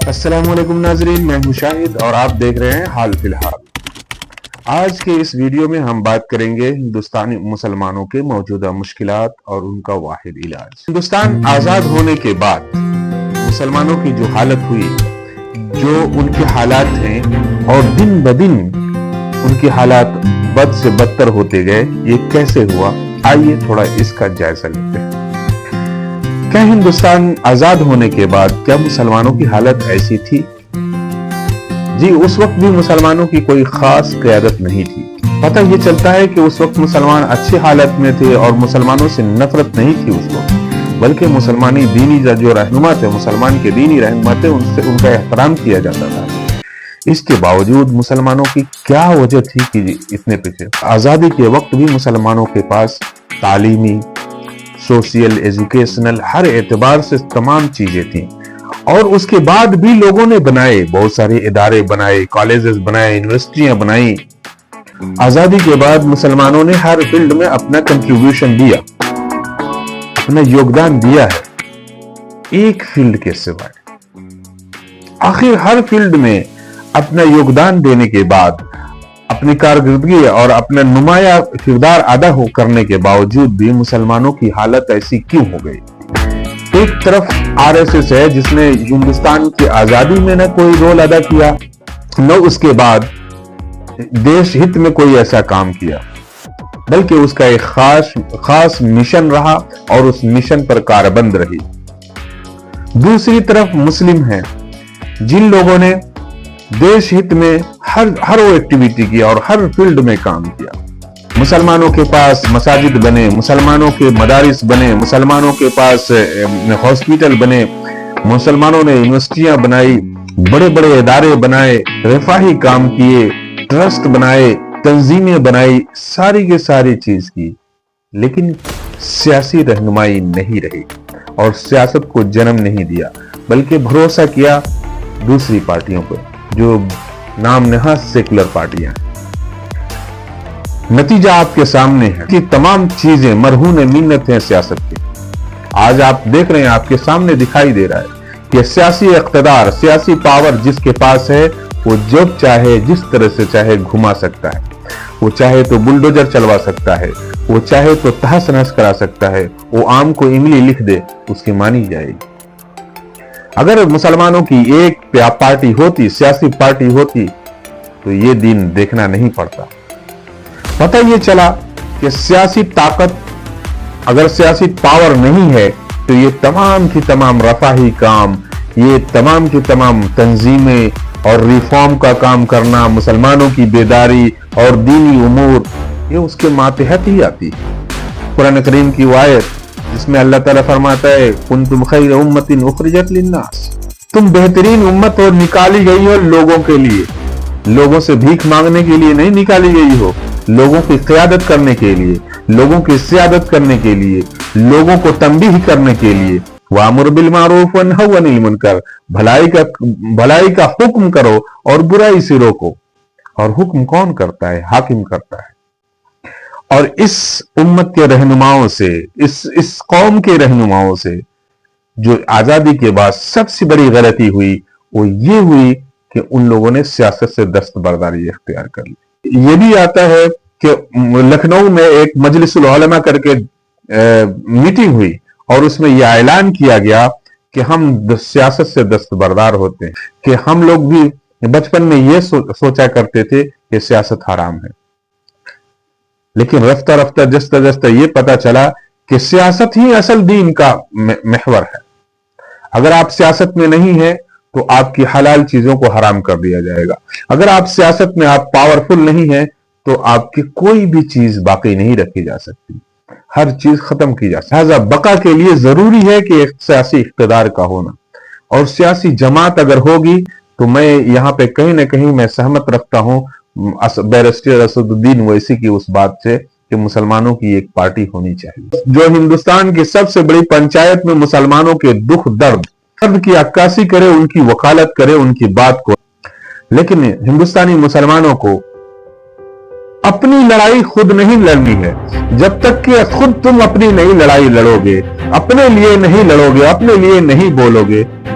السلام علیکم ناظرین، میں ہوں شاہد اور آپ دیکھ رہے ہیں حال فی الحال۔ آج کے اس ویڈیو میں ہم بات کریں گے ہندوستانی مسلمانوں کے موجودہ مشکلات اور ان کا واحد علاج۔ ہندوستان آزاد ہونے کے بعد مسلمانوں کی جو حالت ہوئی، جو ان کے حالات ہیں اور دن بدن ان کے حالات بد سے بدتر ہوتے گئے، یہ کیسے ہوا؟ آئیے تھوڑا اس کا جائزہ لیتے ہیں۔ کیا ہندوستان آزاد ہونے کے بعد کیا مسلمانوں کی حالت ایسی تھی؟ جی، اس وقت بھی مسلمانوں کی کوئی خاص قیادت نہیں تھی۔ پتہ یہ چلتا ہے کہ اس وقت مسلمان اچھی حالت میں تھے اور مسلمانوں سے نفرت نہیں تھی اس وقت، بلکہ مسلمانی دینی جو رہنما تھے، مسلمان کے دینی رہنما تھے، ان کا احترام کیا جاتا تھا۔ اس کے باوجود مسلمانوں کی کیا وجہ تھی کہ اتنے پیچھے؟ آزادی کے وقت بھی مسلمانوں کے پاس تعلیمی، سوشل، ایجوکیشنل ہر اعتبار سے تمام چیزیں تھیں، اور اس کے بعد بھی لوگوں نے بنائے، بہت سارے ادارے بنائے، کالجز بنائے، یونیورسٹیاں بنائیں۔ آزادی کے بعد مسلمانوں نے ہر فیلڈ میں اپنا کنٹریبیوشن دیا، اپنا یوگدان دیا ہے، ایک فیلڈ کے سوائے۔ آخر ہر فیلڈ میں اپنا یوگدان دینے کے بعد، اپنی کارکردگی اور اپنا نمایاں کردار ادا کرنے کے باوجود بھی مسلمانوں کی حالت ایسی کیوں ہو گئی؟ ایک طرف RSS ہے جس نے ہندوستان کی آزادی میں نہ کوئی رول ادا کیا، نہ اس کے بعد دیش ہت میں کوئی ایسا کام کیا، بلکہ اس کا ایک خاص مشن رہا اور اس مشن پر کاربند رہی۔ دوسری طرف مسلم ہیں جن لوگوں نے دیش ہت میں ہر وہ ایکٹیویٹی کیا اور ہر فیلڈ میں کام کیا۔ مسلمانوں کے پاس مساجد بنے، مسلمانوں کے مدارس بنے، مسلمانوں کے پاس ہاسپٹل بنے، مسلمانوں نے یونیورسٹیاں بنائی، بڑے بڑے ادارے بنائے، رفاہی کام کیے، ٹرسٹ بنائے، تنظیمیں بنائی، ساری کی ساری چیز کی، لیکن سیاسی رہنمائی نہیں رہی اور سیاست کو جنم نہیں دیا، بلکہ بھروسہ کیا دوسری پارٹیوں پر جو نام نہاد سیکولر پارٹیاں ہیں۔ نتیجہ آپ کے سامنے ہے کہ تمام چیزیں مرہون منت ہیں سیاست کے۔ آج آپ دیکھ رہے ہیں، آپ کے سامنے دکھائی دے رہا ہے کہ سیاسی اقتدار، سیاسی پاور جس کے پاس ہے، وہ جب چاہے جس طرح سے چاہے گھما سکتا ہے۔ وہ چاہے تو بلڈوزر چلوا سکتا ہے، وہ چاہے تو تہس نہس کرا سکتا ہے، وہ عام کو املی لکھ دے، اس کی مانی جائے گی۔ اگر مسلمانوں کی ایک پارٹی ہوتی، سیاسی پارٹی ہوتی، تو یہ دن دیکھنا نہیں پڑتا۔ پتہ یہ چلا کہ سیاسی طاقت، اگر سیاسی پاور نہیں ہے تو یہ تمام کی تمام رفاہی کام، یہ تمام کی تمام تنظیمیں اور ریفارم کا کام کرنا، مسلمانوں کی بیداری اور دینی امور، یہ اس کے ماتحت ہی آتی ہے۔ قرآن کریم کی آیت جس میں اللہ تعالیٰ فرماتا ہے کنتم خیر امت اخرجت للناس، تم بہترین امت اور نکالی گئی ہو لوگوں کے لیے، لوگوں سے بھیک مانگنے کے لیے نہیں نکالی گئی ہو، لوگوں کی قیادت کرنے کے لیے، لوگوں کی سیادت کرنے کے لیے، لوگوں کو تنبیہ کرنے کے لیے۔ وَأْمُرْ بِالْمَعْرُوفِ وَانْهَوْا عَنِ الْمُنْكَرِ، بھلائی کا حکم کرو اور برائی سے روکو۔ اور حکم کون کرتا ہے؟ حاکم کرتا ہے۔ اور اس امت کے رہنماؤں سے، اس قوم کے رہنماؤں سے جو آزادی کے بعد سب سے بڑی غلطی ہوئی، وہ یہ ہوئی کہ ان لوگوں نے سیاست سے دستبرداری اختیار کر لی۔ یہ بھی آتا ہے کہ لکھنؤ میں ایک مجلس العلماء کر کے میٹنگ ہوئی اور اس میں یہ اعلان کیا گیا کہ ہم سیاست سے دستبردار ہوتے ہیں، کہ ہم لوگ بھی بچپن میں یہ سوچا کرتے تھے کہ سیاست حرام ہے، لیکن رفتہ رفتہ جستہ جستہ یہ پتا چلا کہ سیاست ہی اصل دین کا محور ہے۔ اگر آپ سیاست میں نہیں ہیں تو آپ کی حلال چیزوں کو حرام کر دیا جائے گا۔ اگر آپ سیاست میں آپ پاورفل نہیں ہیں تو آپ کی کوئی بھی چیز باقی نہیں رکھی جا سکتی، ہر چیز ختم کی جا سکتی۔ لہذا بقا کے لیے ضروری ہے کہ ایک سیاسی اقتدار کا ہونا، اور سیاسی جماعت اگر ہوگی تو میں یہاں پہ کہیں نہ کہیں میں سہمت رکھتا ہوں بیرسٹر اسد الدین اویسی کی اس بات سے کہ مسلمانوں کی ایک پارٹی ہونی چاہیے جو ہندوستان کی سب سے بڑی پنچایت میں مسلمانوں کے دکھ درد کی عکاسی کرے، ان کی وکالت کرے، ان کی بات کو۔ لیکن ہندوستانی مسلمانوں کو اپنی لڑائی خود نہیں لڑنی ہے۔ جب تک کہ خود تم اپنی نئی لڑائی لڑو گے، اپنے لیے نہیں لڑو گے، اپنے لیے نہیں بولو گے،